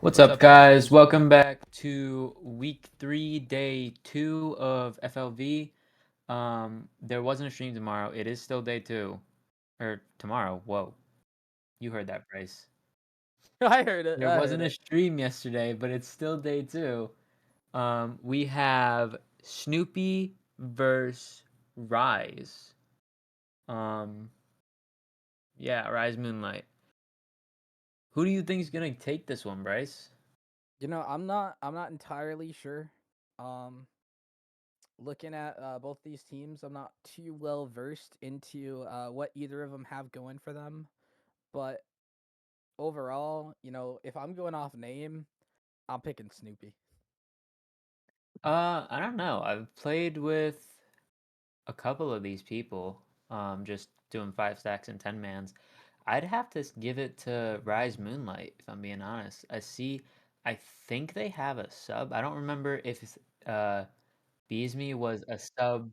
What's up, guys? Welcome back to week 3, day 2 of FLV. There wasn't a stream tomorrow. It is still day 2. Or tomorrow. Whoa. You heard that, Bryce. I heard it. There I heard wasn't a it. stream yesterday, but it's still day 2. We have Snoopy versus Rise. Um, yeah, Rise Moonlight. Who do you think is gonna take this one, Bryce? I'm not entirely sure. Um, Looking at both these teams, I'm not too well versed into what either of them have going for them. But overall, if I'm going off name, I'm picking Snoopy. I don't know. I've played with a couple of these people, just doing 5 stacks and 10 mans. I'd have to give it to Rise Moonlight, if I'm being honest. I think they have a sub. I don't remember if Beesme was a sub.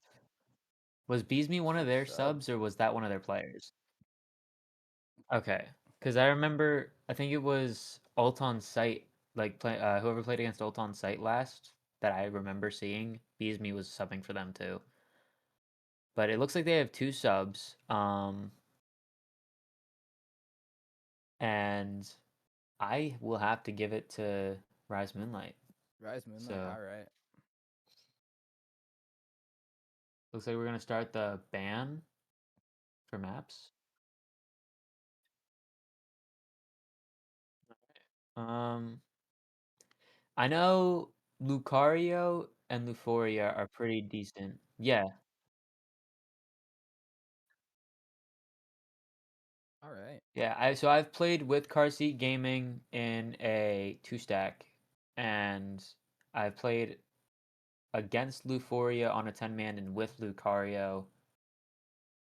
Was Beesme one of their Sub. subs or was that one of their players? Okay, because I remember, I think it was Ult on site, like whoever played against Ult on site last that I remember seeing. Beesme was subbing for them too. But it looks like they have 2 subs. And I will have to give it to Rise Moonlight. Rise Moonlight. So All right. looks like we're gonna start the ban for maps. Um, I know Lucario and Luforia are pretty decent. Yeah, All right. yeah. I've played with Car Seat Gaming in a 2 stack, and I've played against Luforia on a 10 man and with Lucario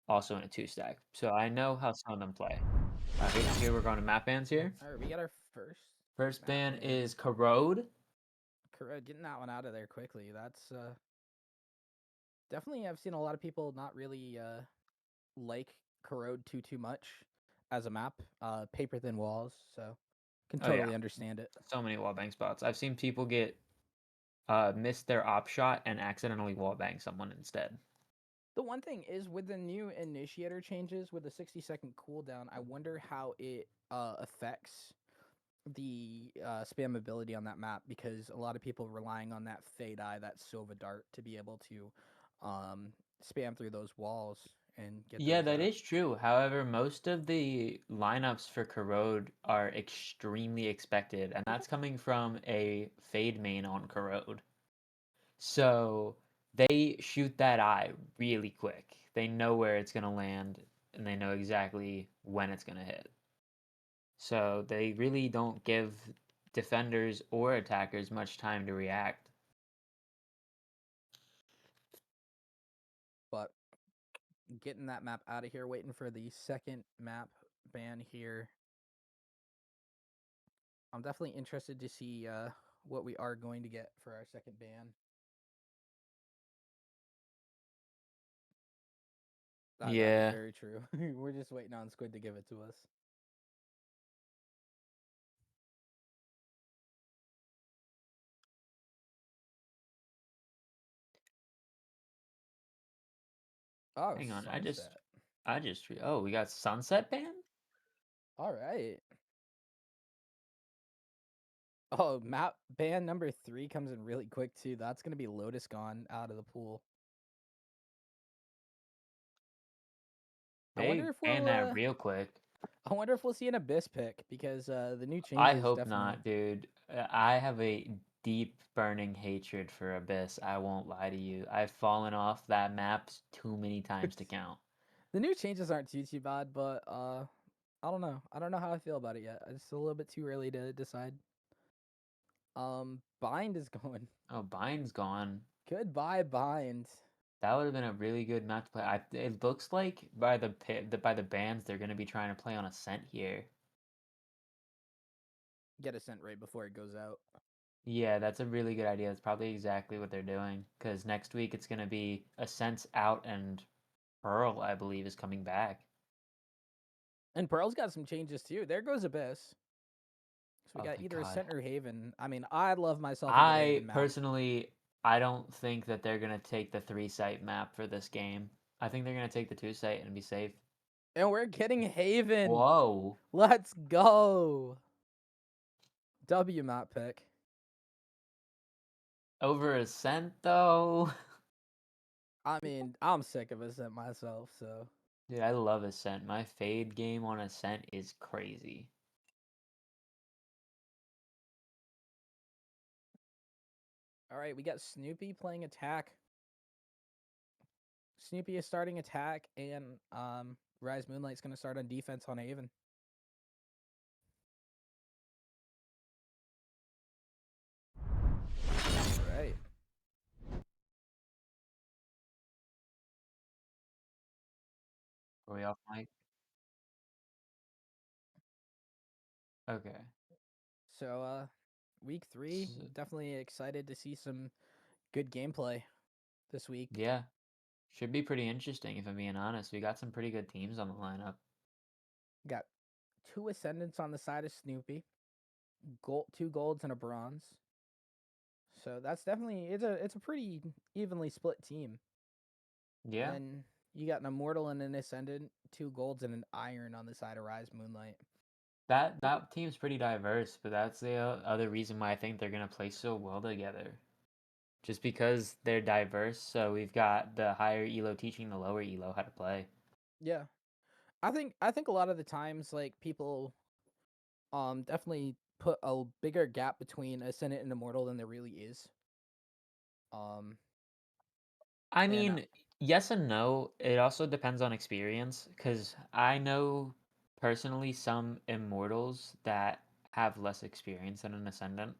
also in a 2 stack. So I know how some of them play. Here we're going to map bans here. All right. We got our first First map ban ban. is Corrode. Getting that one out of there quickly. That's definitely. I've seen a lot of people not really like Corrode too much as a map. Paper thin walls, so can Oh yeah, totally understand it. so many wallbang spots. I've seen people get miss their op shot and accidentally wallbang someone instead. The one thing is with the new initiator changes with the 60-second cooldown, I wonder how it affects the spammability on that map because a lot of people relying on that fade eye, that Sova dart to be able to um, spam through those walls and get Yeah, those that is true. However, most of the lineups for Corrode are extremely expected, and that's coming from a fade main on Corrode. So they shoot that eye really quick. They know where it's gonna land, and they know exactly when it's gonna hit. So they really don't give defenders or attackers much time to react. but getting that map out of here, waiting for the second map ban here. I'm definitely interested to see what we are going to get for our second ban. That is Yeah. very true. We're just waiting on Squid to give it to us. Oh, Hang on. Sunset. Oh, we got Sunset Band? All right. Oh, map ban number 3 comes in really quick too. That's gonna be Lotus gone out of the pool. I wonder They if banned we'll that real quick. I wonder if we'll see an Abyss pick because the new I changes hope definitely. not, dude. I have a deep burning hatred for Abyss. I won't lie to you. I've fallen off that map too many times to count. The new changes aren't too bad, but I don't know. I don't know how I feel about it yet. It's a little bit too early to decide. Bind is going. Oh, Bind's gone. Goodbye, Bind. That would have been a really good map to play. It looks like by the bands they're gonna be trying to play on Ascent here. Get a scent right before it goes out. Yeah, that's a really good idea. That's probably exactly what they're doing. Because next week it's gonna be Ascent's out and Pearl, I believe, is coming back. And Pearl's got some changes too. There goes Abyss. So we Oh, got thank either God. Ascent or Haven. I mean, I love myself a good I Haven map. personally, I don't think that they're gonna take the 3 site map for this game. I think they're gonna take the 2 site and be safe. And we're getting Haven. Whoa. Let's go. W map pick. Over Ascent though. I mean, I'm sick of Ascent myself, so. Dude, I love Ascent. My fade game on Ascent is crazy. All right, we got Snoopy playing attack. Snoopy is starting attack, and Rise Moonlight's gonna start on defense on Haven. All right. Are we off mic? Okay. So week 3, So, definitely excited to see some good gameplay this week. yeah. Should be pretty interesting if I'm being honest. We got some pretty good teams on the lineup. Got 2 ascendants on the side of Snoopy, gold, 2 golds and a bronze. So that's definitely it's a pretty evenly split team. And Yeah. then you got an immortal and an ascendant, 2 golds and an iron on the side of Rise Moonlight. That team's pretty diverse, but that's the other reason why I think they're gonna play so well together. Just because they're diverse, so we've got the higher elo teaching the lower elo how to play. Yeah. I think a lot of the times like people definitely put a bigger gap between ascendant and immortal than there really is. Um I and mean, yes and no. It also depends on experience, because I know personally some immortals that have less experience than an ascendant.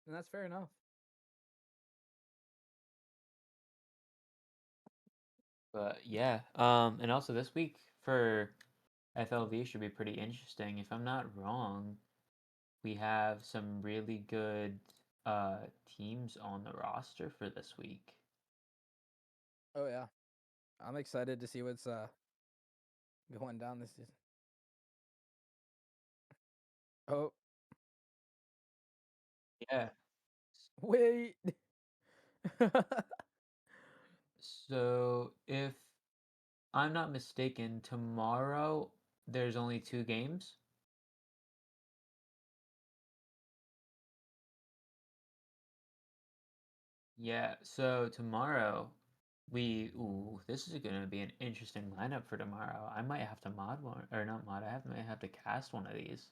and that's fair enough. But yeah, and also this week for FLV should be pretty interesting. If I'm not wrong, we have some really good uh teams on the roster for this week. Oh yeah. I'm excited to see what's going down this season. Oh, Yeah. wait. So if I'm not mistaken, tomorrow there's only 2 games. Yeah, so tomorrow this is gonna be an interesting lineup for tomorrow. I might have to mod one, or not mod, might have to cast one of these.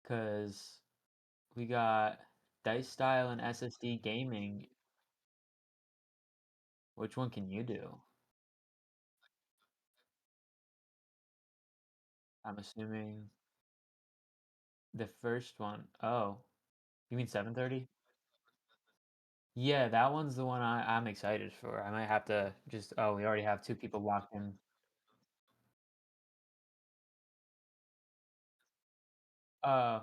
Cause we got Dice Style and SSD Gaming. Which one can you do? I'm assuming the first one. Oh, you mean 7:30? Yeah, that one's the one I'm excited for. I might have to just, oh, we already have 2 people locked in. Uh,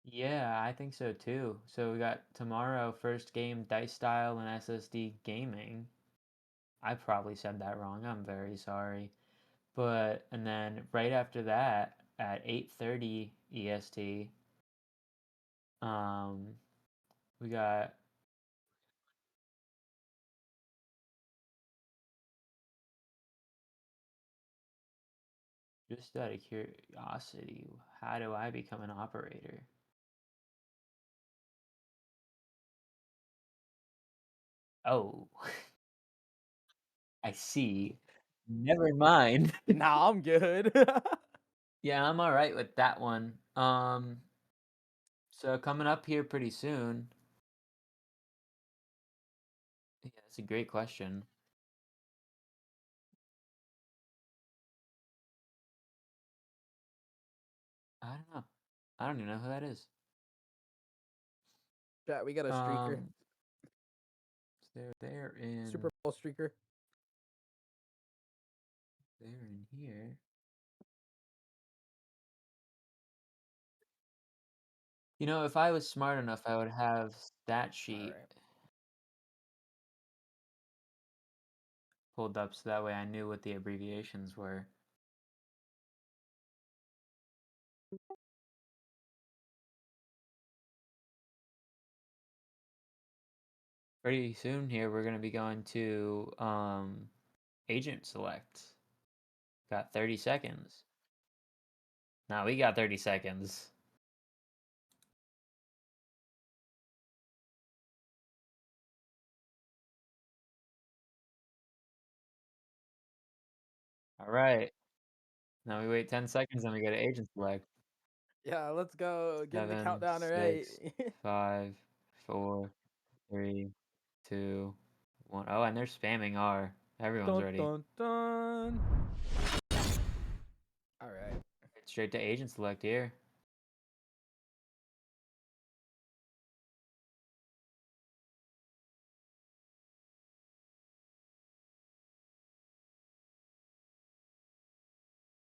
yeah, I think so too. So we got tomorrow, first game, Dice Style and SSD Gaming. I probably said that wrong. I'm very sorry. But and then right after that at 8:30 EST, um, we got just out of curiosity, how do I become an operator? Oh, I see. Never mind. Nah, I'm good. Yeah, I'm all right with that one. So coming up here pretty soon. Yeah, that's a great question. I don't know. I don't even know who that is. Chat, we got a streaker. Um, they're in Super Bowl streaker. they're in here. You know, if I was smart enough, I would have stat All sheet. right. pulled up so that way I knew what the abbreviations were. Pretty soon here, we're going to be going to agent select. Got 30 seconds. Now we got 30 seconds. All right. Now we wait 10 seconds and we go to agent select. Yeah, let's go. Give me the 7, countdown, all right. 6, 5, 4, 3, 2, 1. Oh, and they're spamming R. Everyone's Dun ready. dun dun. All right. Straight to agent select here.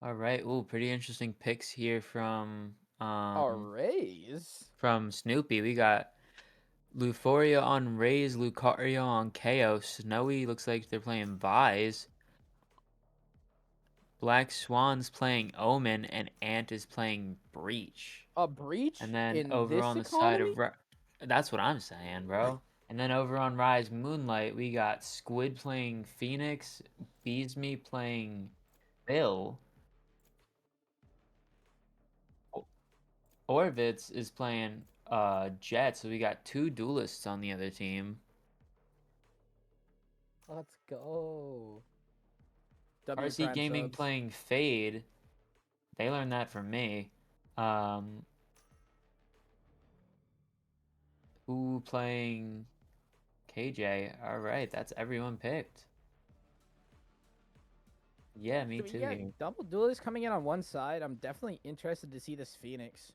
All right. Ooh, pretty interesting picks here Arrays. from Snoopy. We got Luforia on Raze, Lucario on KO. Snowy looks like they're playing Vise. Black Swan's playing Omen, and Ant is playing Breach. A breach And then in over this on the side economy? of that's what I'm saying, bro. And then over on Rise Moonlight, we got Squid playing Phoenix, Beesme playing Bill. Orvitz is playing Jet, so we got 2 duelists on the other team. Let's go. W RC Prime Gaming subs. playing Fade. They learned that from me. Who playing KJ? All right, that's everyone picked. Yeah, me So we too got here. double duelists coming in on one side. I'm definitely interested to see this Phoenix.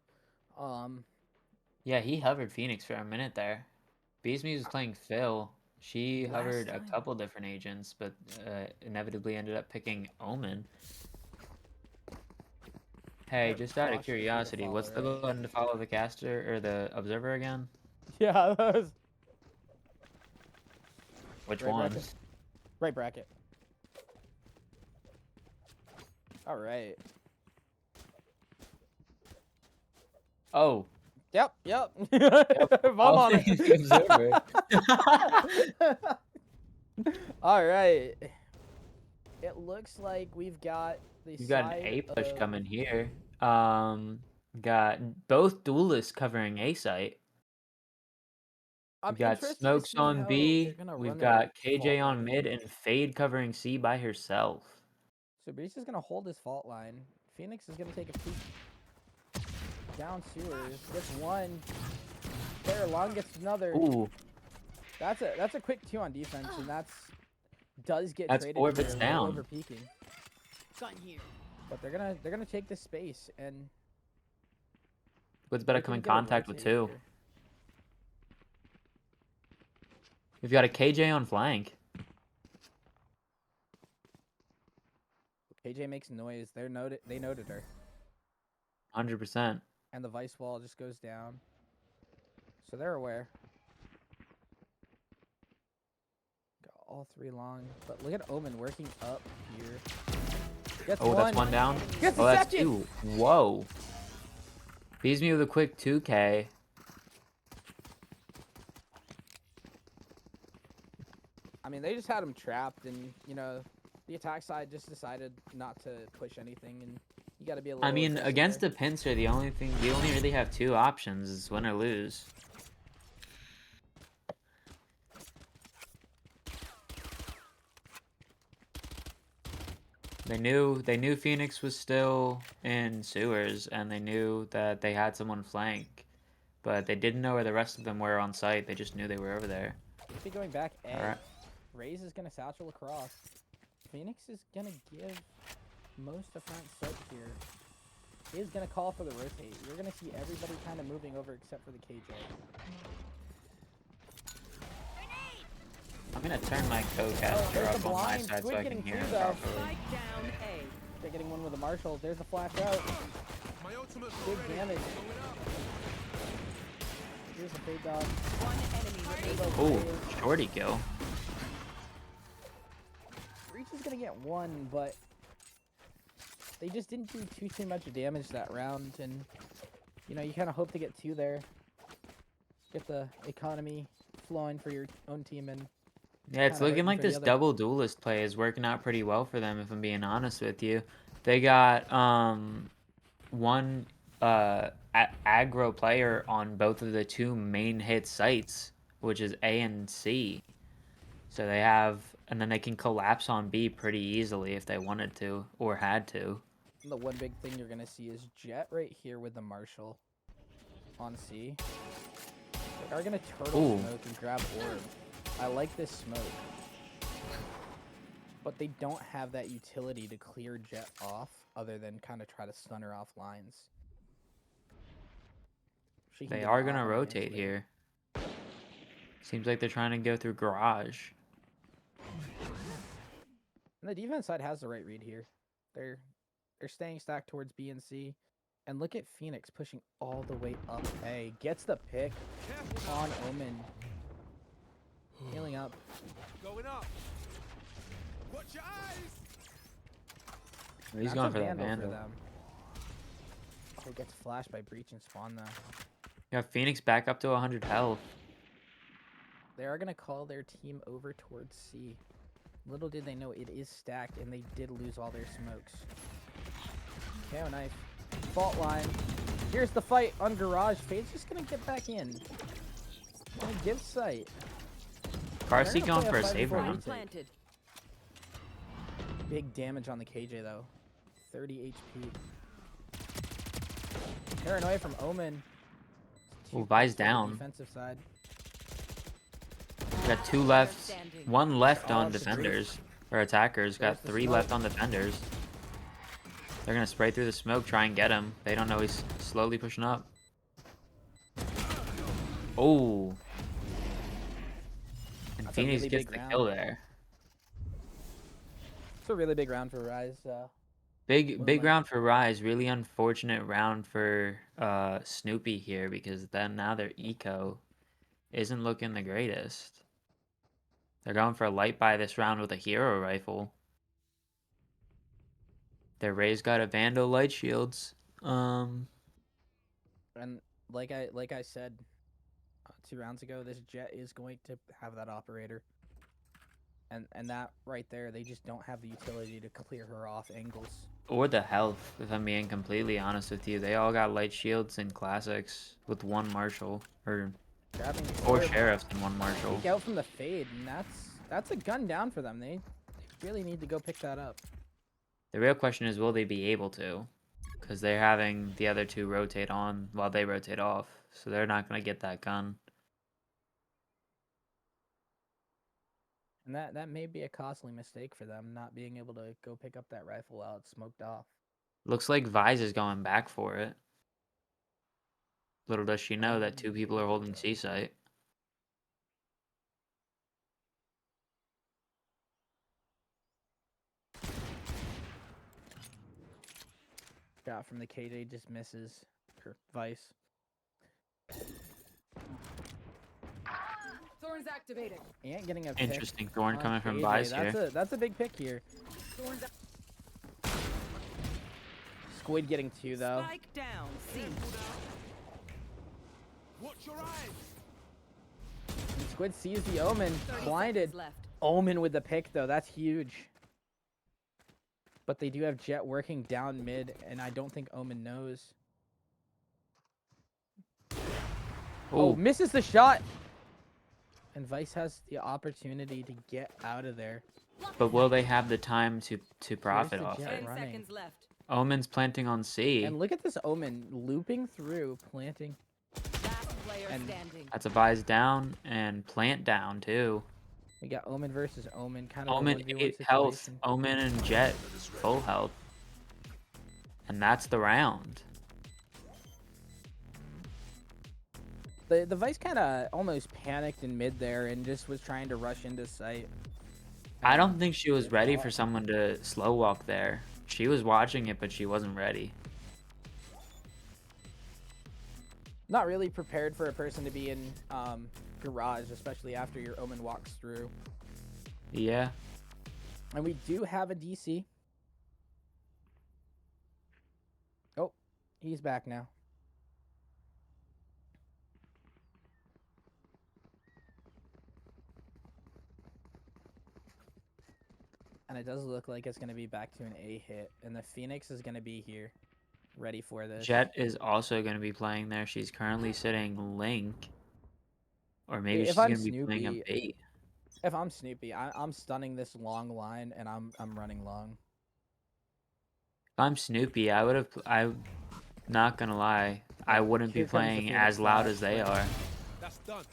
Yeah, he hovered Phoenix for a minute there. Beesme was playing Phil. She Last hovered a time. couple different agents, but inevitably ended up picking Omen. Hey, Hit just out of Fosh to curiosity, follow, what's the right? button to follow the caster or the observer again? Yeah, that was Which right one? bracket. Right bracket. All right. Oh, Yep, yep. yep. I'm on Following the observer. it. All right. It looks like we've got the You got an side A push of. coming here. Got both duelists covering A site. I'm We've got interested to Smokes see on how they're B. gonna We've run their got fault KJ on line. mid and Fade covering C by herself. So Breeze is gonna hold his fault line. Phoenix is gonna take a peek down sewers. Gets one. Player long gets another. Ooh, That's a quick 2 on defense, and does get that's traded 4 here. bits A little over down. peaking. Gun here. But they're gonna take this space and What's better come looking to in get a contact with rotate 2? here. We've got a KJ on flank. KJ makes noise. They noted her. 100%. And the vice wall just goes down. So they're aware. Got all 3 long. But look at Omen working up here. Gets Oh, one. that's 1 down. Gets Oh, the that's second. 2. Whoa. Beats me with a quick 2K. I mean, they just had him trapped, and the attack side just decided not to push anything, and you got to be a little. I mean, aggressive against there. the pincer, you only really have 2 options: is win or lose. They knew Phoenix was still in sewers, and they knew that they had someone flank, but they didn't know where the rest of them were on site. They just knew they were over there. Be going back A. All right. Raze is gonna satchel across. Phoenix is gonna give most of front soak here. Is gonna call for the rotate. You're gonna see everybody kind of moving over except for the KJ. I'm gonna turn my co-caster there's up the on my blind. side so Squid I can getting hear two, him though. properly. Spike down A. They're getting one with the Marshall. There's the flash out. Big damage. Here's the fade dog. One enemy remaining. Oh, shorty kill. Breach is gonna get one, but they just didn't do too much damage that round, and you know, you kind of hope to get 2 there, get the economy flowing for your own team, and Yeah, it's kinda looking hurting like for the this other. double duelist play is working out pretty well for them, if I'm being honest with you. They got one aggro player on both of the 2 main hit sites, which is A and C. So they have, and then they can collapse on B pretty easily if they wanted to or had to. The one big thing you're gonna see is Jet right here with the Marshall on C. They are gonna turtle Ooh. smoke and grab orb. I like this smoke, but they don't have that utility to clear Jet off, other than kind of try to stun her off lines. She can They get are an gonna off on rotate Phoenix later. here. Seems like they're trying to go through garage. And the defense side has the right read here. They're staying stacked towards B and C. And look at Phoenix pushing all the way up A. Gets the pick on Omen. Healing up. Going up. Watch your eyes. He's That's going a for that Vandal Vandal. for them. Oh, gets flashed by Breach and Spawn though. Yeah, Phoenix back up to 100 health. They are going to call their team over towards C. Little did they know it is stacked, and they did lose all their smokes. KO knife. Fault line. Here's the fight on Garage. Fade's just going to get back in. Gonna give sight. Carsey They're gonna going play for a fight save before round. retake. Planted. Big damage on the KJ, though. 30 HP. Paranoia from Omen. Ooh, Two Vi's picks on the down. Defensive side. Got 2 left, Standing. 1 left Oh, on it's a breach. defenders. Or attackers. There's Got the 3 smoke. left on defenders. They're gonna spray through the smoke, try and get him. They don't know he's slowly pushing up. Oh. And That's a Phoenix really gets big the round. kill there. It's a really big round for Rise. Big Moonlight. round for Rise. Really unfortunate round for Snoopy here, because then now their eco isn't looking the greatest. They're going for a light buy this round with a hero rifle. Their Ray's got a Vandal light shields. And like I said 2 rounds ago, this Jet is going to have that operator. And that right there, they just don't have the utility to clear her off angles. Or the health, if I'm being completely honest with you. They all got light shields and classics with 1 marshal. Or Grabbing 4 orb, sheriffs and 1 marshal. peek out from the fade, and that's a gun down for them. They really need to go pick that up. The real question is, will they be able to? Because they're having the other 2 rotate on while they rotate off. So they're not going to get that gun. And that may be a costly mistake for them, not being able to go pick up that rifle while it's smoked off. Looks like Vise is going back for it. Little does she know that 2 people are holding C-site. Shot from the KJ just misses her Vice. Thorns activated. Ain't getting a pick Interesting Thorn on coming from KJ. Vise here. That's a big pick here. Thorns Squid getting 2 though. spike down. C. Watch your eyes. And Squid sees the Omen, 30 blinded. seconds left. Omen with the pick though, that's huge. But they do have Jet working down mid, and I don't think Omen knows. Oh, Oh, misses the shot! And Vice has the opportunity to get out of there. but will they have the time to profit the off Jet it? 10 running. seconds left. Omen's planting on C. And look at this Omen looping through, planting. Last player And- standing. That's a Vise down and plant down too. We got Omen versus Omen, kind of a Omen 1v1 8 health. situation. Omen and Jet full health. And that's the round. The Vice kind of almost panicked in mid there and just was trying to rush into sight. I don't think she was ready for someone to slow walk there. She was watching it, but she wasn't ready. Not really prepared for a person to be in garage, especially after your Omen walks through. Yeah. And we do have a DC. Oh, he's back now. And it does look like it's going to be back to an A hit. And the Phoenix is going to be here, ready for this. Jet is also going to be playing there. She's currently sitting Link. Or maybe If she's I'm going to be playing a Snoopy, bait. if I'm Snoopy, I'm stunning this long line, and I'm running long. If I'm Snoopy, I'm not going to lie. I wouldn't be Here comes the playing Phoenix as loud flash, as they but- are. That's done.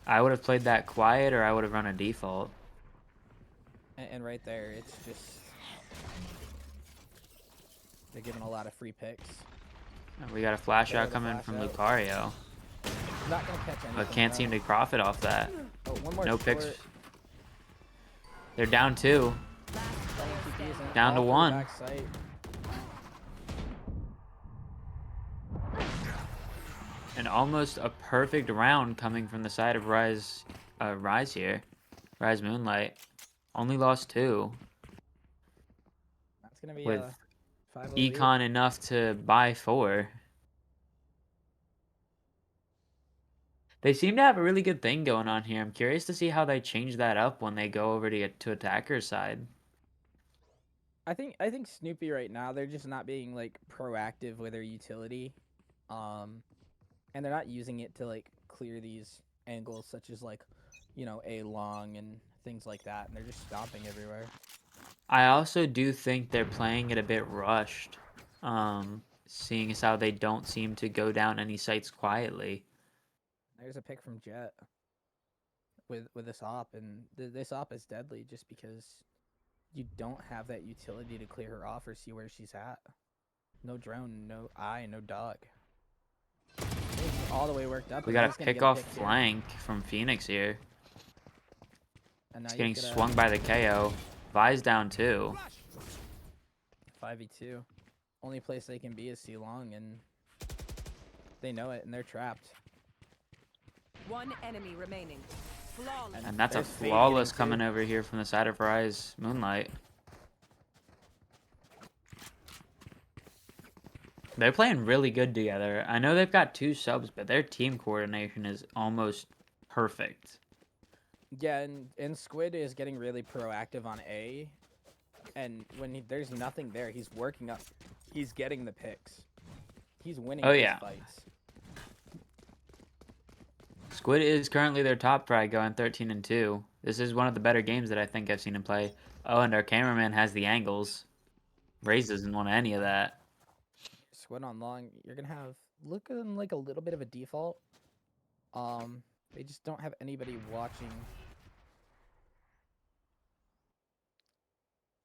I would have played that quiet or I would have run a default. And right there, it's just they're giving a lot of free picks. And we got a flash There, out the coming flash from out. Lucario. Not gonna catch anything. But can't seem to profit off that. Oh, one more No short. picks. They're down 2. Last player standing. Down to All for the 1. back sight. And almost a perfect round coming from the side of Rise here. Rise Moonlight. Only lost 2. That's gonna be With a 5 Econ enough to buy 4. They seem to have a really good thing going on here. I'm curious to see how they change that up when they go over to get to attacker's side. I think Snoopy right now, they're just not being like proactive with their utility. And they're not using it to like clear these angles such as like, A long and things like that, and they're just stomping everywhere. I also do think they're playing it a bit rushed. Seeing as how they don't seem to go down any sites quietly. There's a pick from Jet with this op, and this op is deadly just because you don't have that utility to clear her off or see where she's at. No drone, no eye, no dog. He's all the way worked up. We and got he's a gonna pick get off pick here. flank from Phoenix here. And now He's he's getting gonna swung by the KO. Vi's down 2. 5v2. Only place they can be is C long, and they know it, and they're trapped. One enemy remaining. Flawless. And that's a There's Fade flawless getting two. coming over here from the side of Rise Moonlight. They're playing really good together. I know they've got 2 subs, but their team coordination is almost perfect. Yeah, and Squid is getting really proactive on A, and when there's nothing there, he's working up. He's getting the picks. He's winning Oh, these yeah. fights. Squid is currently their top frag, going 13-2. This is one of the better games that I think I've seen him play. Oh, and our cameraman has the angles. Raze doesn't want any of that. Squid on long, you're gonna have looking like a little bit of a default. They just don't have anybody watching.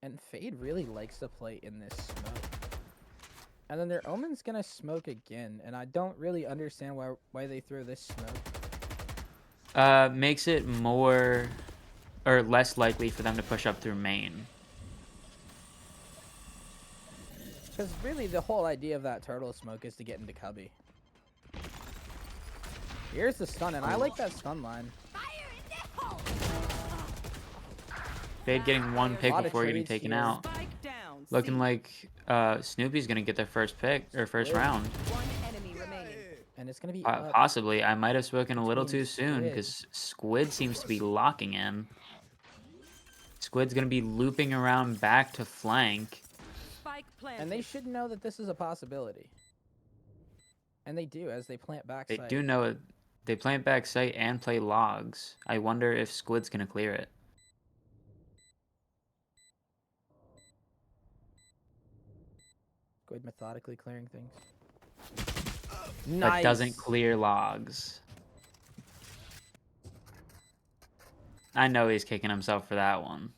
And Fade really likes to play in this smoke. And then their Omen's gonna smoke again, and I don't really understand why they throw this smoke. Makes it more or less likely for them to push up through main. Because really the whole idea of that turtle smoke is to get into cubby. Here's the stun, and I like that stun line. Fade getting 1 pick Lot of before getting trades taken here. out. Spike down. Looking C. like Snoopy's gonna get their first pick or first Squid. round. One enemy remaining. And it's gonna be up. Possibly. I might have spoken a little between too soon Squid. because Squid seems to be locking in. Squid's gonna be looping around back to flank. Spike planted. And they should know that this is a possibility. And they do, as they plant They backside. do know it. They plant back sight and play logs. I wonder if Squid's gonna clear it. Good methodically clearing things. But doesn't clear logs. I know he's kicking himself for that one.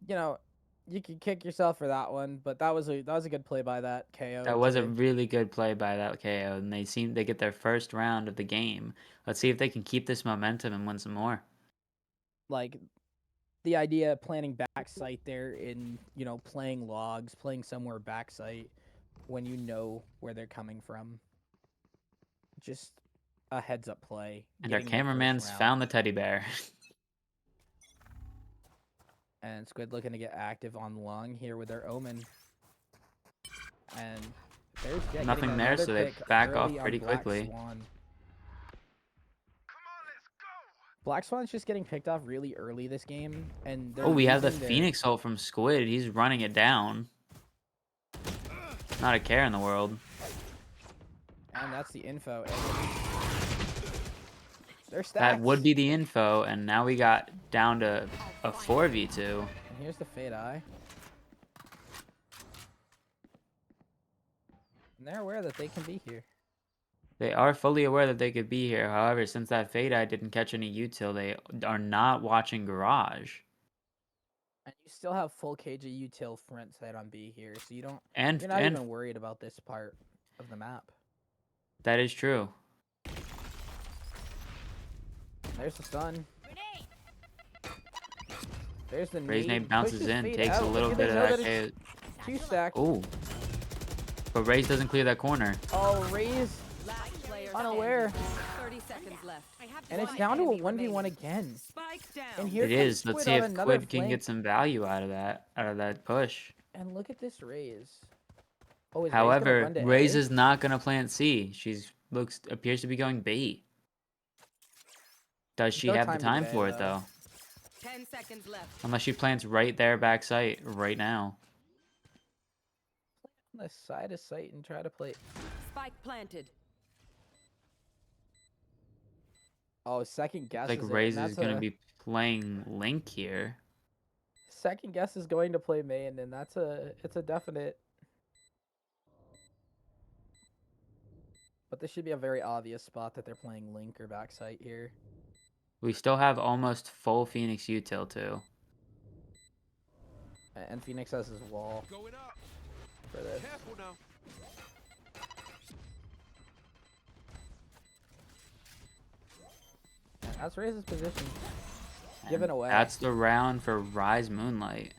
You know, you can kick yourself for that one, but that was a good play by that KO. That was a today. really good play by that KO, and they get their first round of the game. Let's see if they can keep this momentum and win some more. Like the idea of planning backside there in, playing logs, playing somewhere backside when you know where they're coming from. Just a heads up play. And our getting that first cameraman's round. found the teddy bear. And Squid looking to get active on Lung here with their Omen. And there's Jet Nothing getting there, another so they pick back off early on pretty Black quickly. Swan. Black Swan's just getting picked off really early this game, and they're Oh, we have the using their- Phoenix ult from Squid. He's running it down. Not a care in the world. And that's the info. And they're stacked. That would be the info, and now we got down to a 4v2. And here's the Fade Eye. And they're aware that they can be here. They are fully aware that they could be here. However, since that Fade Eye didn't catch any util, they are not watching Garage. And you still have full KJ util front side on B here, so you're not And even worried about this part of the map. that is true. There's the stun. There's the Raise name nade. bounces Pushes in, Fade takes a out. little Look, bit they of know that that KO. it's two stack. Oh. But Raze doesn't clear that corner. Oh, Raze Last player unaware. standing. 30 seconds left. And it's down to a 1v1 again. Spike down. And here It comes is. Let's Squid see on if another Squid can flank. get some value out of that push. And look at this Raze. Oh, is Raze gonna However, run to Raze A? is not gonna plant C. Appears to be going B. Does she No have the time to time get A, for it though. though? 10 seconds left. Unless she plants right there back site right now. On the side of sight and try to play. Spike planted. Oh, second guess. Like is it, Raze and is that's gonna a- be playing Link here. Second guess is going to play main, and it's a definite. But this should be a very obvious spot that they're playing Link or backside here. We still have almost full Phoenix util too. And Phoenix has his wall Going up. for this. Careful now. And that's Raze's position. And Given away. That's the round for Rise Moonlight.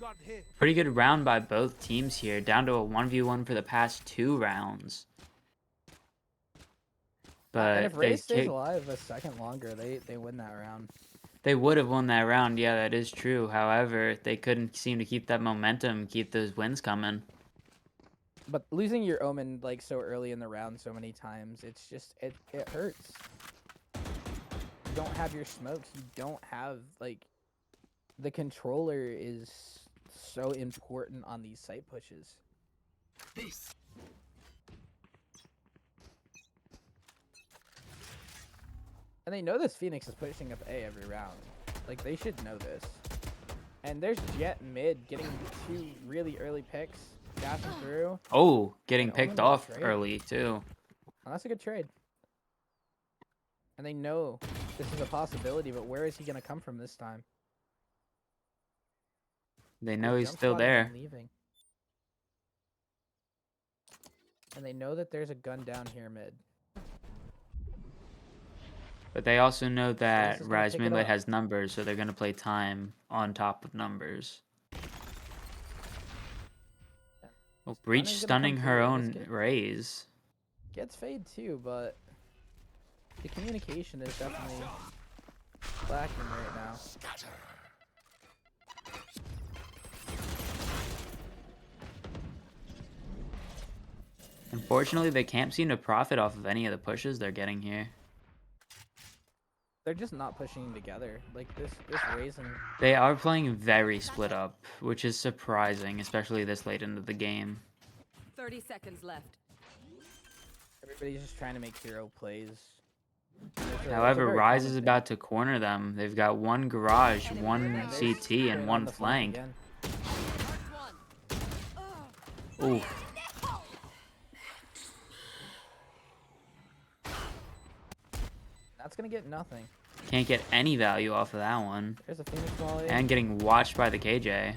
Gun here. Pretty good round by both teams here. Down to a 1v1 for the past 2 rounds. But And if they Raze stays alive a second longer, they win that round. They would have won that round, yeah, that is true. However, they couldn't seem to keep that momentum, keep those wins coming. But losing your Omen like so early in the round so many times, it's just it hurts. You don't have your smokes. You don't have like the controller is so important on these site pushes. And they know this Phoenix is pushing up A every round. Like, they should know this. And there's Jet mid getting 2 really early picks, dashing through. Oh, getting And picked Omen with a off trade. early, too. Oh, that's a good trade. And they know this is a possibility, but where is he going to come from this time? They know he's Jump still spotting and there. leaving. And they know that there's a gun down here mid. But they also know that is gonna Rise pick it Moonlight up. has numbers, so they're going to play time on top of numbers. Oh, Breach Stunning's gonna come stunning her through. own This kid raise. gets fade too, but the communication is definitely lacking right now. Unfortunately, they can't seem to profit off of any of the pushes they're getting here. They're just not pushing together. Like this Raze and They are playing very split up, which is surprising, especially this late into the game. 30 seconds left. everybody's just trying to make hero plays. It's a However, very Rise common is thing. about to corner them. They've got one Garage, one And there's CT, Squid and on one the flank. again. Ooh. That's gonna get nothing. Can't get any value off of that one. There's a Phoenix volley. And getting watched by the KJ.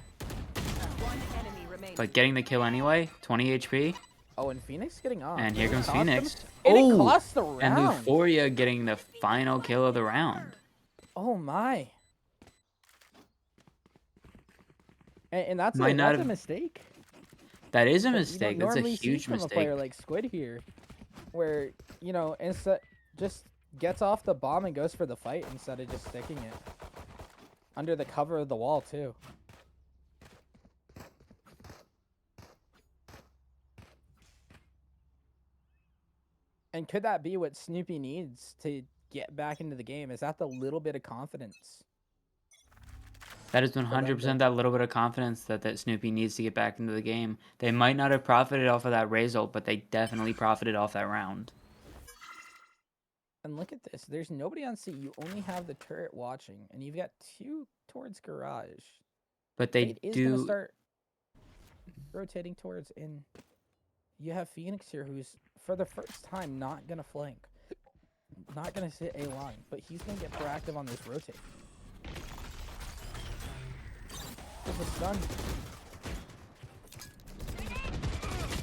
One enemy remaining. But getting the kill anyway. 20 HP. Oh, and Phoenix getting off. And here Does it comes cost them? Phoenix. And it Oh! costs the And round. Euphoria getting the final kill of the round. Oh my. And that's Might not a have- mistake. That is a that you don't mistake. That's a normally see huge from mistake. a player like Squid here, where instead just gets off the bomb and goes for the fight instead of just sticking it. Under the cover of the wall, too. And could that be what Snoopy needs to get back into the game? Is that the little bit of confidence? That is 100% that little bit of confidence that Snoopy needs to get back into the game. They might not have profited off of that Raze ult, but they definitely profited off that round. And look at this. There's nobody on C. You only have the turret watching, and you've got 2 towards garage. But they Fate is do... gonna start rotating towards in. You have Phoenix here, who's for the first time not gonna flank, not gonna sit A line, but he's gonna get proactive on this rotate. With the stun.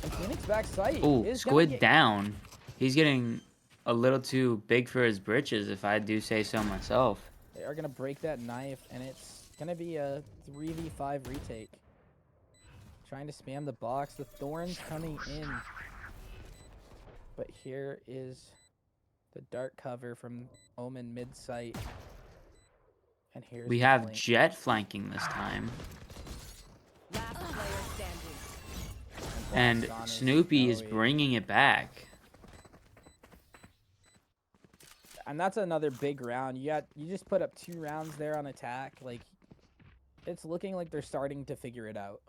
And Phoenix back sight. Ooh, Squid down. He's getting a little too big for his britches, if I do say so myself. They are gonna break that knife, and it's gonna be a 3v5 retake. Trying to spam the box. The Thorns coming in. But here is the dark cover from Omen mid-sight. And here's We the have flank. Jet flanking this time. Last player standing. And Box on is Snoopy is Snowy. bringing it back. And that's another big round. You just put up 2 rounds there on attack. Like, it's looking like they're starting to figure it out.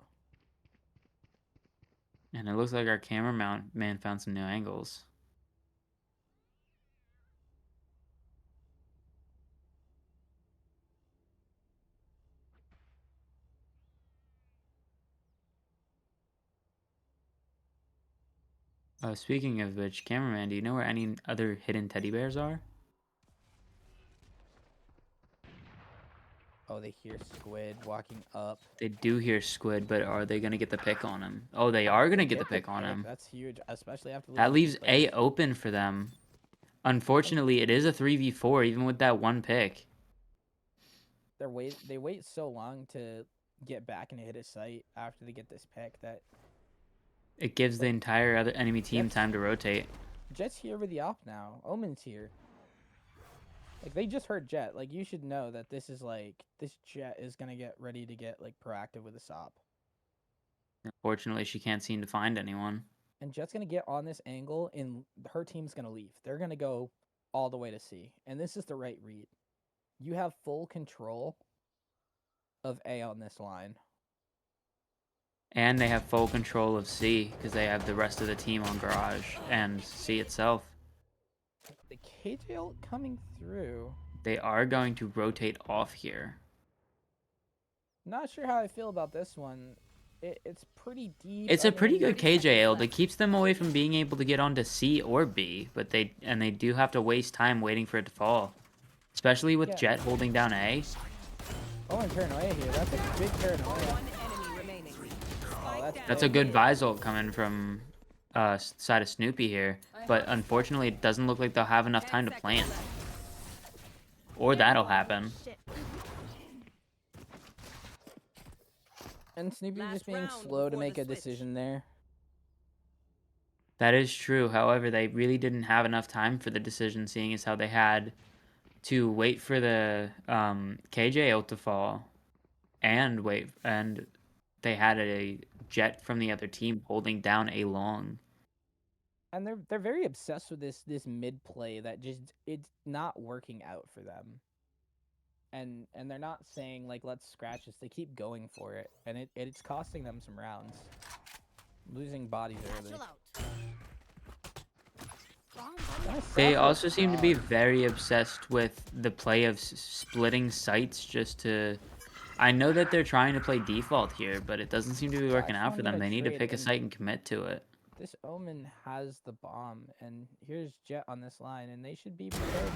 And it looks like our cameraman found some new angles. Speaking of which, cameraman, do you know where any other hidden teddy bears are? Oh, they hear Squid walking up. They do hear Squid, but are they going to get the pick on him? Oh, they are going to get the pick on him. That's huge, especially after That losing leaves 2 A players. open for them. Unfortunately, it is a 3v4, even with that 1 pick. They wait so long to get back and hit his sight after they get this pick that It gives the entire other enemy team Jets- time to rotate. Jet's here with the op now. Omen's here. Like, they just heard Jet. Like, you should know that this Jet is gonna get ready to get like proactive with this op. Unfortunately, she can't seem to find anyone. And Jet's gonna get on this angle, and her team's gonna leave. They're gonna go all the way to C, and this is the right read. You have full control of A on this line. And they have full control of C, because they have the rest of the team on Garage and C itself. The KJ ult coming through. They are going to rotate off here. Not sure how I feel about this one. It's pretty deep. It's I a pretty mean, good KJ ult. It keeps them away from being able to get onto C or B, but they do have to waste time waiting for it to fall. Especially with Yeah. Jet holding down A. Oh, and paranoia here. That's a big paranoia. One enemy remaining. Oh, That's a good Vise ult coming from side of Snoopy here. But unfortunately, it doesn't look like they'll have enough time to plant. Or that'll happen. And Snoopy Last just being round slow to before make the a switch. decision there. That is true. However, they really didn't have enough time for the decision, seeing as how they had to wait for the KJ ult to fall, and they had a Jet from the other team holding down A long. And they're very obsessed with this mid play that just it's not working out for them. And they're not saying like let's scratch this. They keep going for it, and it's costing them some rounds. Losing bodies early. They also seem to be very obsessed with the play of splitting sites just to... I know that they're trying to play default here, but it doesn't seem to be working out for them. They need to pick a site and commit to it. This Omen has the bomb, and here's Jet on this line, and they should be prepared.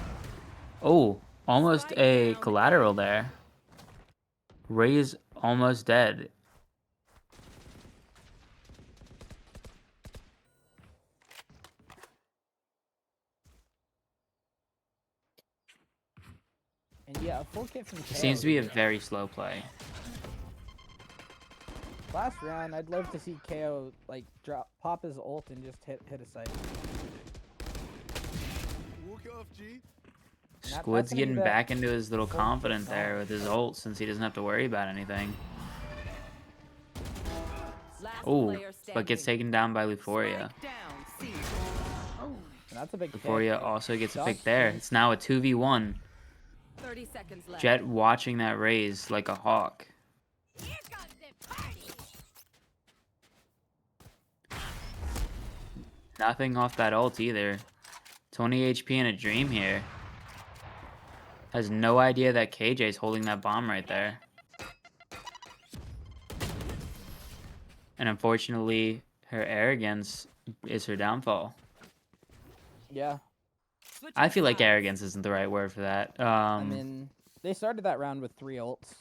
Oh, almost a collateral there. Ray's almost dead. And yeah, a full kit from KO. Seems to be a very slow play. Last round, I'd love to see KO like pop his ult and just hit a site. Walk it off, G. That's Squid's gonna be getting that back into his little full confident there song. with his ult since he doesn't have to worry about anything. Last Oh, player but gets standing. taken down by Luforia. Spike down. C. And that's a big pick. Luforia also gets a Dog pick there. King. It's now a 2v1. 30 seconds left. Jet watching that raise like a hawk. Nothing off that ult either. 20 HP in a dream here. Has no idea that KJ's holding that bomb right there. And unfortunately, her arrogance is her downfall. Yeah. I feel like arrogance isn't the right word for that. I mean, they started that round with 3 ults.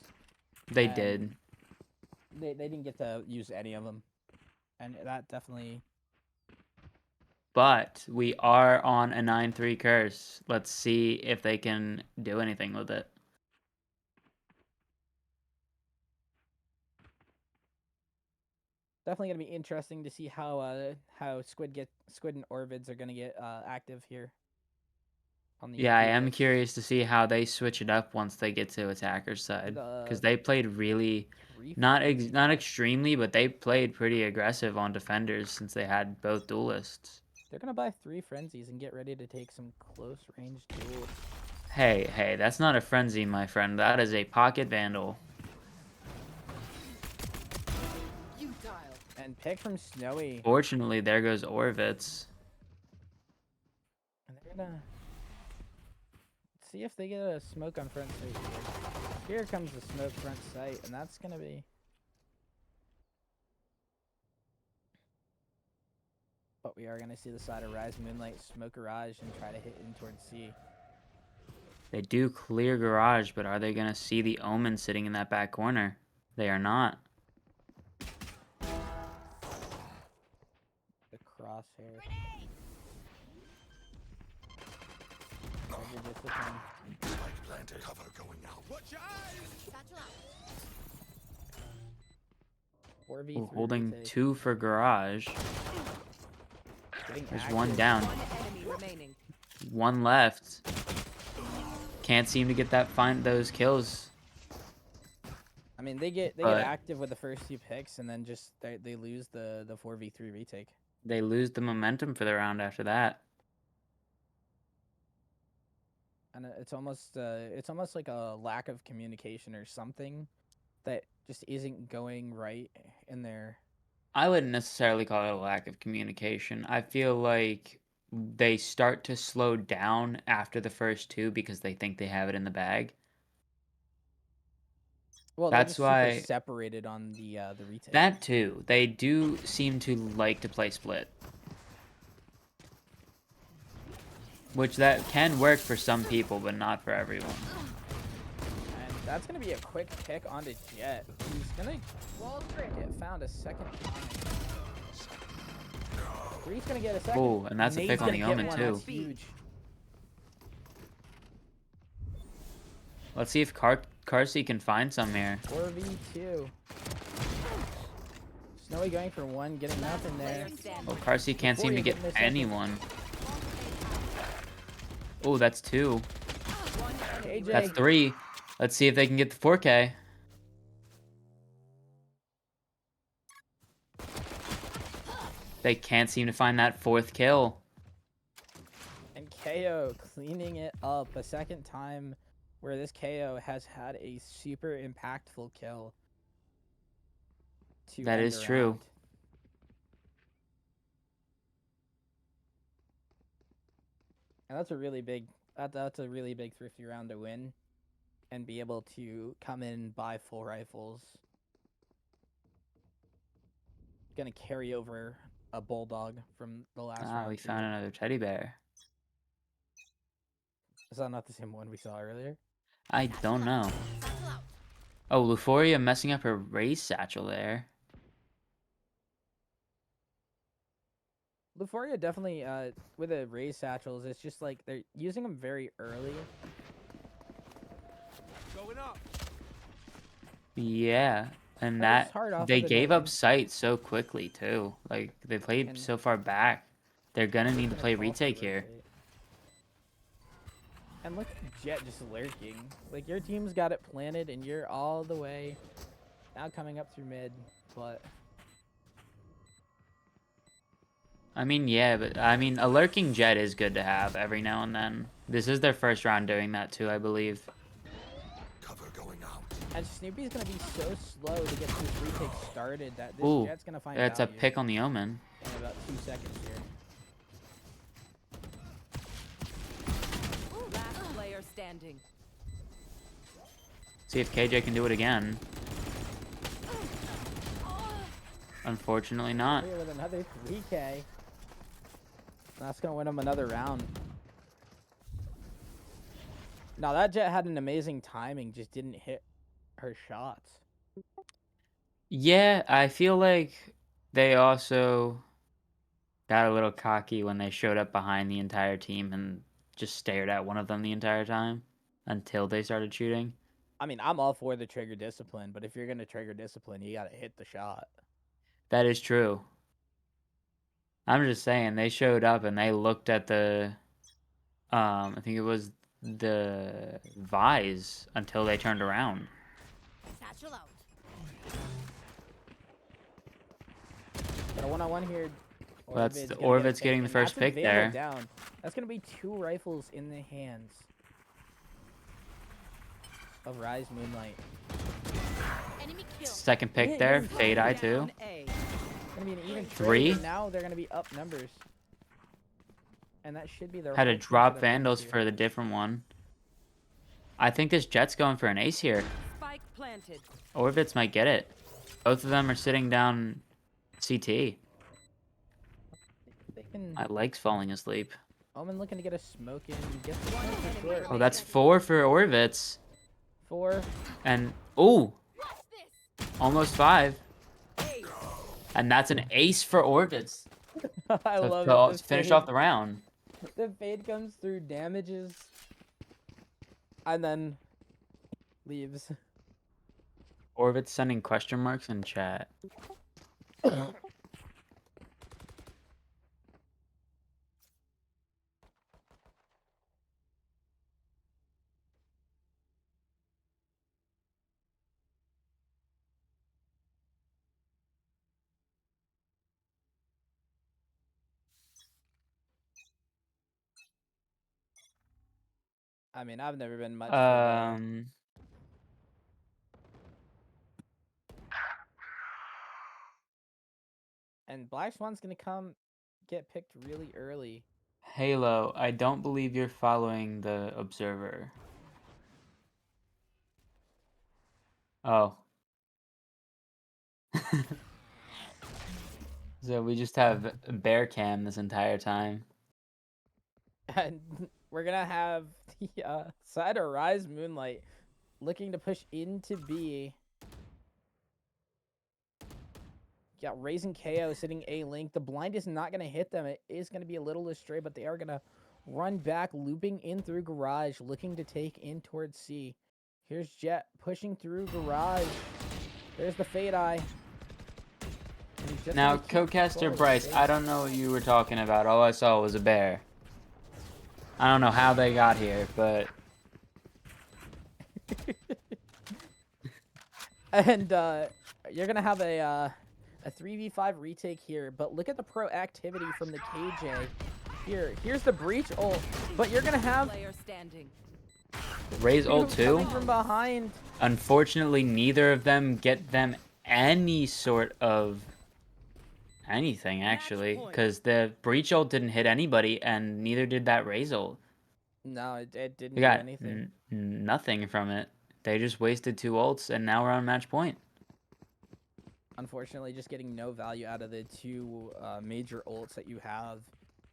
They and did. They didn't get to use any of them. And that definitely... But we are on a 9-3 curse. Let's see if they can do anything with it. Definitely gonna be interesting to see how Squid and Orvids are gonna get active here. On the Yeah, I am picks. curious to see how they switch it up once they get to attacker's side, because they played really not extremely, but they played pretty aggressive on defenders since they had both duelists. They're gonna buy 3 frenzies and get ready to take some close range duels. Hey, that's not a frenzy, my friend. That is a pocket vandal. And pick from Snowy. Fortunately, there goes Orvitz. And they're gonna see if they get a smoke on front site here. Here comes the smoke front site, and that's gonna be... But we are gonna see the side of Rise Moonlight smoke Garage and try to hit in towards C. They do clear garage, but are they going to see the Omen sitting in that back corner? They are not. The crosshair. Planted. Cover going out. Watch your eyes. 4v3 Ooh, holding retake. 2 for garage. Getting There's active. one down. One enemy remaining. 1 left. Can't seem to get those kills. I mean, they get But- active with the first 2 picks, and then just they lose the 4v3 retake. They lose the momentum for the round after that. And it's almost like a lack of communication or something that just isn't going right in there. I wouldn't necessarily call it a lack of communication. I feel like they start to slow down after the first 2 because they think they have it in the bag. Well, That's they're just super why- separated on the retake. That too. They do seem to like to play split. Which that can work for some people, but not for everyone. And that's gonna be a quick pick onto Jet. He's gonna get found a second time. Bree's gonna get a second. Ooh, and that's a Nade's pick on gonna the get Omen one. too. That's huge. Let's see if Carsey can find some here. 4v2. Snowy going for 1, getting nothing there. Player standing. Oh, Carsey can't seem to Luforia get getting the second. anyone. Oh, that's 2. One enemy KJ. That's 3. Let's see if they can get the 4K. They can't seem to find that 4th kill. And KO cleaning it up a second time where this KO has had a super impactful kill. That is true. And that's a really big thrifty round to win and be able to come in and buy full rifles. Gonna carry over a bulldog from the last round. We too. found another teddy bear. Is that not the same one we saw earlier? I don't know. Oh, Luforia messing up her race satchel there. Luforia definitely, with the raise satchels, it's just like they're using them very early. Going up. Yeah, and That was that hard off they of the gave no up sight so quickly too. Like they played And- so far back. They're gonna need to Gonna play call for retake here. rotate. And look at Jet just lurking. Like, your team's got it planted, and you're all the way now coming up through mid, but... I mean, yeah, but I mean, a lurking Jet is good to have every now and then. This is their first round doing that too, I believe. Cover going out. And Snoopy's gonna be so slow to get this retake started that this Ooh, Jet's gonna find that's a value pick on the Omen. in about 2 seconds here. Last player standing. See if KJ can do it again. Unfortunately not. Here with another 3K. That's gonna win him another round. Now that Jet had an amazing timing, just didn't hit her shots. Yeah, I feel like they also got a little cocky when they showed up behind the entire team and just stared at one of them the entire time until they started shooting. I mean, I'm all for the trigger discipline, but if you're gonna trigger discipline, you gotta hit the shot. That is true. I'm just saying they showed up and they looked at the I think it was the Vise until they turned around. Satchel out. Got a one-on-one here. That's Orvid's the gonna get a Orvid's pick, getting the and first that's a pick Vandal there. down. That's gonna be 2 rifles in the hands of Rise Moonlight. Enemy kill. Second pick Yeah, there, yeah, Fade Eye too. Down A. It's gonna be an even trade, 3? and now they're gonna be up numbers. And that should be their Had to whole team drop should have Vandals here. for the different one. I think this Jet's going for an ace here. Spike planted. Orvitz might get it. Both of them are sitting down CT. They can... My leg's falling asleep. Omen looking to get a smoke in. Get the smoke for sure. Oh, that's 4 for Orvitz. 4. And, ooh, almost 5. And that's an ace for Orvitz. I to, love to it. The finish fade- off the round. The fade comes through, damages, and then leaves. Orvitz sending question marks in chat. I mean, I've never been much for the... And Black Swan's gonna come get picked really early. Halo, I don't believe you're following the observer. Oh. So we just have bear cam this entire time. And we're gonna have the side of Rise Moonlight looking to push into B. Got Raising KO sitting A link. The blind is not gonna hit them. It is gonna be a little astray, but they are gonna run back, looping in through Garage, looking to take in towards C. Here's Jet pushing through Garage. There's the Fade Eye. And he's just Now, gonna keep Co-caster forward. Bryce, I don't know what you were talking about. All I saw was a bear. I don't know how they got here, but... And you're gonna have a 3v5 retake here, but look at the proactivity from the KJ. Here's the breach ult, but you're gonna have Player standing. Raze ult too? coming from behind. Unfortunately, neither of them get them any sort of anything, actually, because the breach ult didn't hit anybody, and neither did that Raze ult. No, it didn't We do got anything. nothing from it. They just wasted 2 ults, and now we're on match point. Unfortunately, just getting no value out of the 2 major ults that you have.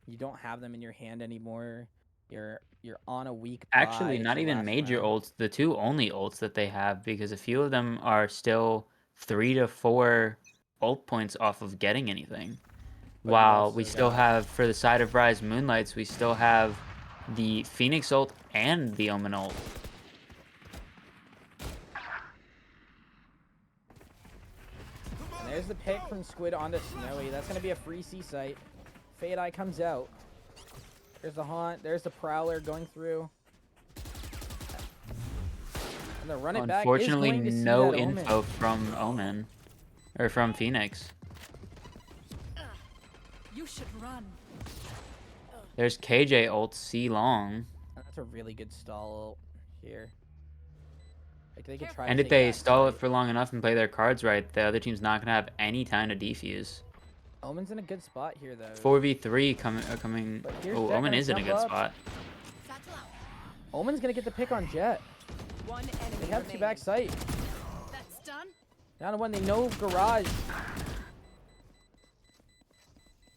You don't have them in your hand anymore. You're on a weak buy. Actually, It's not your even last major round. ults. The 2 only ults that they have, because a few of them are still 3 to 4 ult points off of getting anything. But you While we also still got- have, for the side of Rise Moonlights, we still have the Phoenix ult and the Omen ult. And there's the pick from Squid onto Snowy. That's going to be a free C site. Fade Eye comes out. There's the Haunt. There's the Prowler going through. The run it back is Unfortunately, going to see no that Omen. info from Omen. Or from Phoenix. You should run. There's KJ ult C long. That's a really good stall here. Like they could try And to if take they back stall it site. for long enough and play their cards right, the other team's not going to have any time to defuse. Omen's in a good spot here, though. 4v3 coming. But here's Oh, Jet Omen gonna is in a jump good up. spot. Satchel out. Omen's gonna get the pick on Jet. One They enemy have two back remaining. sight. That's done. Down to one. They know garage.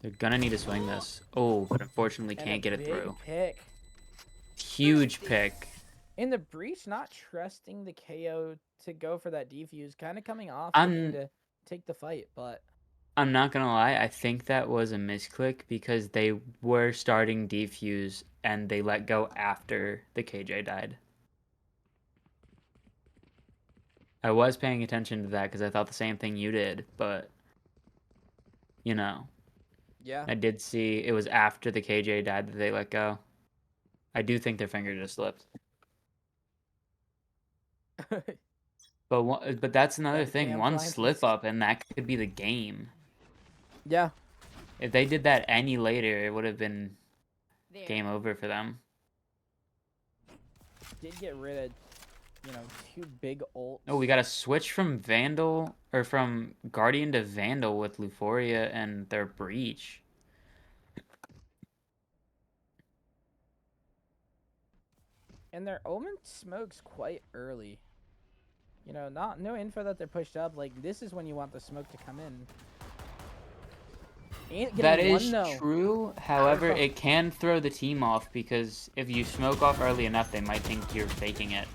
They're going to need to swing this. Oh, but unfortunately And can't a get it big through. Pick. Huge pick. In the breach, not trusting the KO to go for that defuse, kind of coming off I'm- looking to take the fight, but I'm not going to lie. I think that was a misclick because they were starting defuse and they let go after the KJ died. I was paying attention to that because I thought the same thing you did, but, you know, yeah. I did see it was after the KJ died that they let go. I do think their finger just slipped. But that's another the thing. cam One flying slip through- up and that could be the game. Yeah. If they did that any later, it would have been There. game over for them. Did get rid of, two big ults. Oh, we got a switch from Vandal or from Guardian to Vandal with Luforia and their Breach. And their Omen smokes quite early. No info that they're pushed up. Like, this is when you want the smoke to come in. Ain't That getting is one, though. true. However, it can throw the team off because if you smoke off early enough, they might think you're faking it.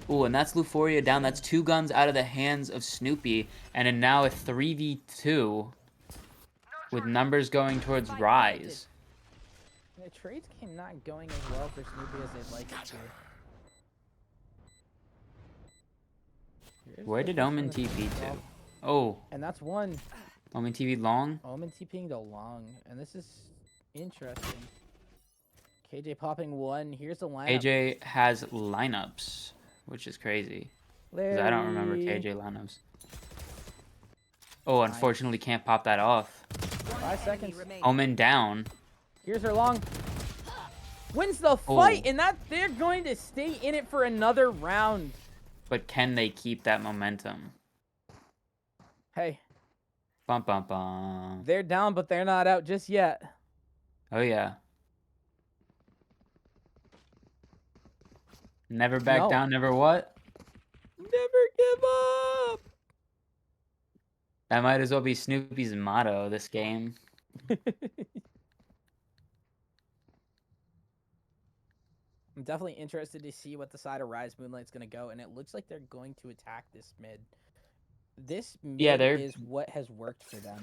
Ooh, and that's Luforia down. That's 2 guns out of the hands of Snoopy. And then now a 3v2 with numbers going towards Spike Rise. The trades game not going as well for Snoopy as they'd like it to. Here's Where the did push Omen on the TP to? ball. Oh, And that's one. Omen TV long? Omen TPing to long. And this is interesting. KJ popping one. Here's the lineup. KJ has lineups, which is crazy. Because I don't remember Larry. KJ lineups. Oh, unfortunately can't pop that off. 5 One enemy seconds. remaining. Omen down. Here's her long. Wins the fight, and that they're going to stay in it for another round. But can they keep that momentum? Hey, Bum bum bum. they're down, but they're not out just yet. Oh yeah. Never back No. down, never what? Never give up. That might as well be Snoopy's motto this game. I'm definitely interested to see what the side of Rise Moonlight's going to go, and it looks like they're going to attack this mid. This mid is what has worked for them.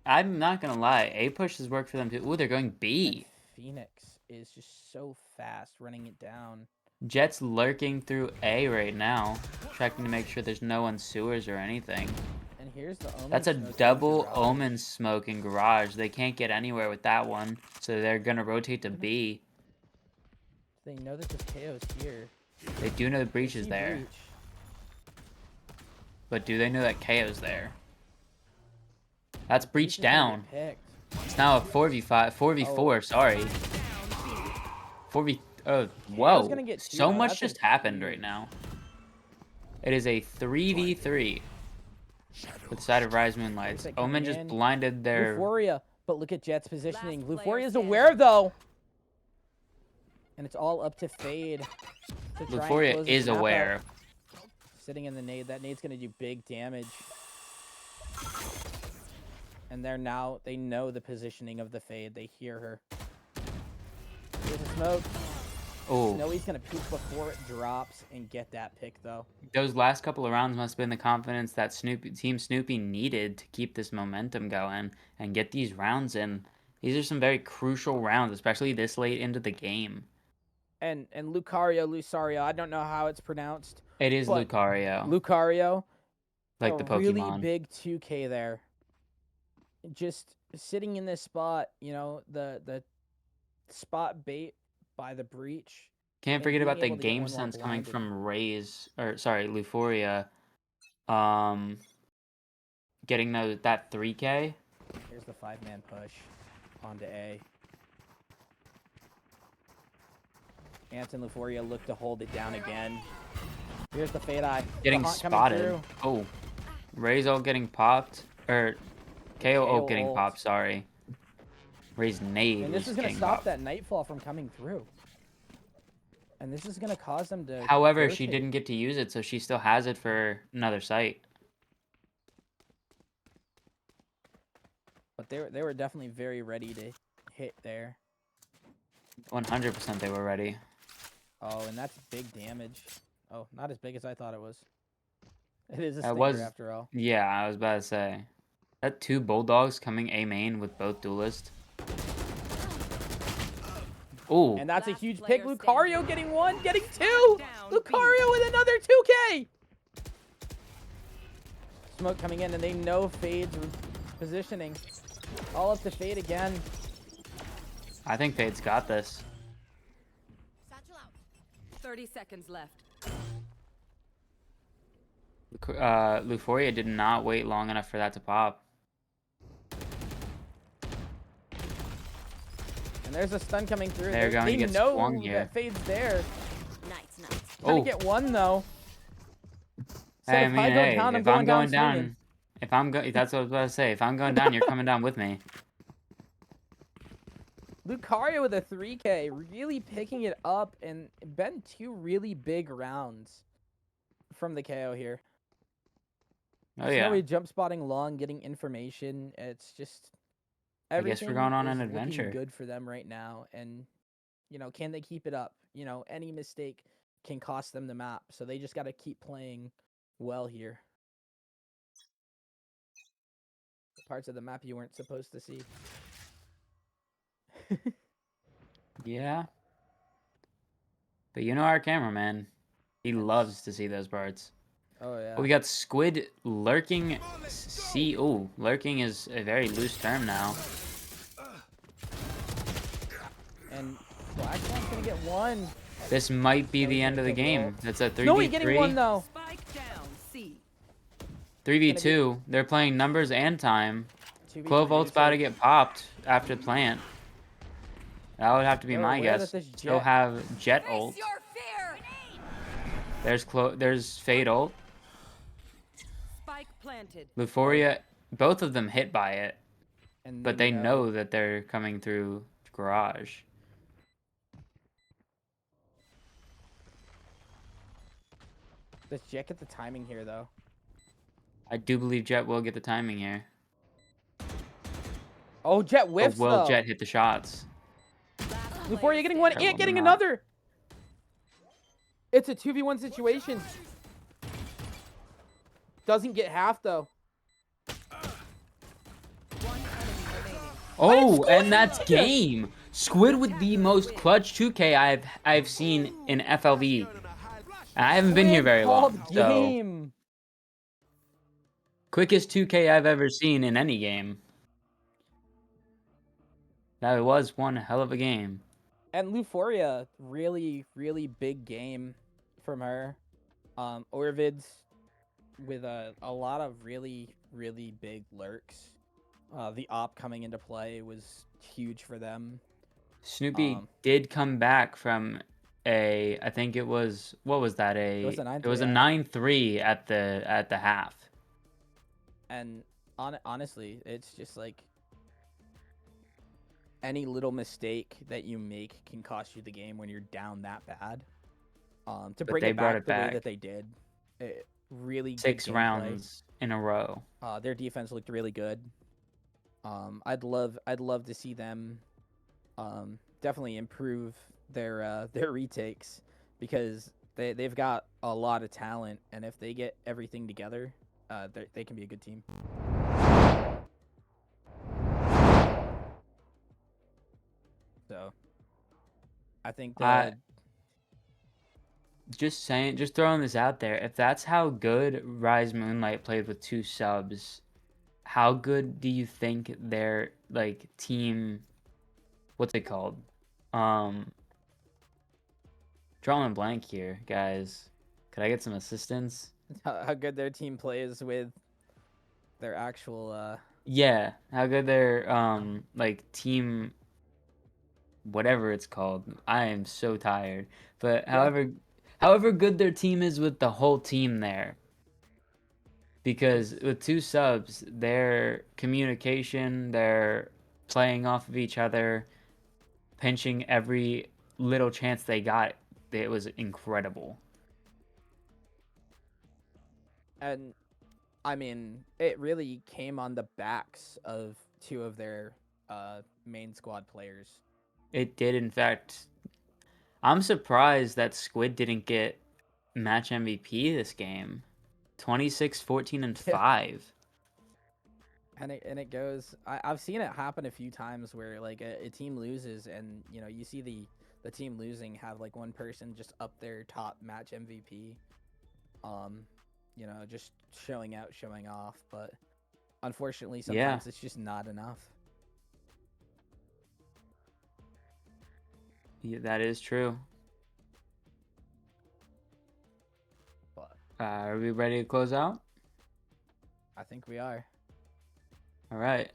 I'm not gonna lie, A push has worked for them too. Ooh, they're going B. And Phoenix is just so fast running it down. Jet's lurking through A right now, checking to make sure there's no one sewers or anything. And here's the Omen. That's a smoke in double garage. Omen smoke in garage. They can't get anywhere with that one, so they're gonna rotate to B. They know that the KO's here. They do know the breach They is see there, breach. but do they know that KO's there? That's breach Breach is gonna down. get picked. It's now a 4v5, 4v4. Oh. Sorry, 4v. Oh, KO's whoa! gonna get two, So though. much That's a just happened right huge- now. It is a 3v3 with the side of Rise Moonlights. Looks like Omen coming just in. blinded their. Euphoria, but look at Jet's positioning. player Euphoria's standing. aware though, and it's all up to Fade. To try and Euphoria close this is map out. aware. Sitting in the nade. That nade's gonna do big damage. And they know the positioning of the Fade. They hear her. Here's a smoke. Oh, Snowy's gonna peek before it drops and get that pick though. those last couple of rounds must have been the confidence that Team Snoopy needed to keep this momentum going and get these rounds in. These are some very crucial rounds, especially this late into the game. And Lucario, I don't know how it's pronounced. It is But Lucario, Lucario, like a the Pokemon. really big 2K there. Just sitting in this spot, the spot bait by the breach Can't And forget being about the able to get game one more sense coming blinded. from Luforia. Getting that 3K. Here's the 5-man push onto A. Anton Luforia looked to hold it down again. Here's the fade eye. Getting The haunt coming spotted. through. Oh. Ray's ult getting popped. Or KO ult getting ult. popped, sorry. Ray's nade And was this is going to getting stop popped. that Nightfall from coming through. And this is going to cause them to However, she rotate. didn't get to use it, so she still has it for another site. But they were definitely very ready to hit there. 100% they were ready. Oh, and that's big damage. Oh, not as big as I thought it was. It is a That stinger was, after all. yeah, I was about to say. That 2 Bulldogs coming A main with both duelists. Ooh. And that's a Last huge player pick. Lucario standing. getting 1, getting 2. Down, B. Lucario with another 2K. Smoke coming in, and they know Fade's positioning. All up to Fade again. I think Fade's got this. Satchel out. 30 seconds left. Luforia did not wait long enough for that to pop. And there's a stun coming through. They're going they to get know swung here. that Fade's there. Nice. Gonna Oh. get 1 though. So Hey, I if mean, I go hey, down, I'm if I'm going going down. down, that's what I was about to say. If I'm going down, you're coming down with me. Lucario with a 3K, really picking it up, and been 2 really big rounds from the KO here. Oh yeah. Snowy jump spotting long, getting information. It's just I guess we're going on an is adventure. looking good for them right now, and can they keep it up? Any mistake can cost them the map, so they just got to keep playing well here. Parts of the map you weren't supposed to see. Yeah. But you know our cameraman. He loves to see those parts. Oh yeah. Oh, we got Squid lurking. Lurking is a very loose term now. And Blackstone's gonna get 1. This might be No, the he's end gonna of the kill the game. ult. That's a No, he's getting 1 3v3. though. Spike down, C. 3v2. They're playing numbers and time. 2v3 Clove ult's about to retake. get popped after plant. That would have to be They're my aware guess. that this Still Jet- have Jet Face ult. your fear. There's Fade ult. Spike planted. Luforia, both of them hit by it, And but they know that they're coming through garage. Does Jet get the timing here though? I do believe Jet will get the timing here. Oh, Jet But whiffs will though. Jet hit the shots? Before you're getting 1, Probably and getting not. another. It's a 2v1 situation. Doesn't get half though. One enemy remaining. Oh, and that's game. Squid with the most clutch 2K I've seen in FLV. I haven't been here very long, Called so game. quickest 2K I've ever seen in any game. That was one hell of a game. And Luforia, really, really big game from her. Orvid's with a lot of really, really big lurks. The op coming into play was huge for them. Snoopy did come back from I think it was, what was that? It was a 9-3 It was a half. 9-3 at the half. And honestly, it's just like any little mistake that you make can cost you the game when you're down that bad. To bring they it brought back it the way back. that they did, really good 6 gameplay. rounds in a row. Their defense looked really good. I'd love to see them definitely improve their retakes, because they've got a lot of talent, and if they get everything together, they can be a good team. So I think that Just throwing this out there. If that's how good Rise Moonlight played with 2 subs, how good do you think their what's it called? Drawing a blank here, guys. Could I get some assistance? How good their team plays with their actual Yeah, how good their like team whatever it's called. I am so tired. But Yeah. however good their team is with the whole team there. Because with two subs, their communication, their playing off of each other, pinching every little chance they got, it was incredible. And I mean, it really came on the backs of two of their main squad players. It did, in fact. I'm surprised that Squid didn't get match MVP this game. 26, 14, and Yeah. 5. And it goes. I've seen it happen a few times where like a team loses, and you know you see the team losing have like one person just up their top match MVP, you know, just showing out, showing off. But unfortunately, Yeah. sometimes it's just not enough. Yeah, that is true. But Are we ready to close out? I think we are. All right.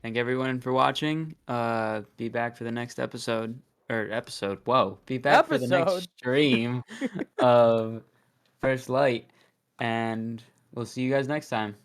Thank everyone for watching. Be back for the next episode. Whoa. Be back for the next Episode. stream of First Light. And we'll see you guys next time.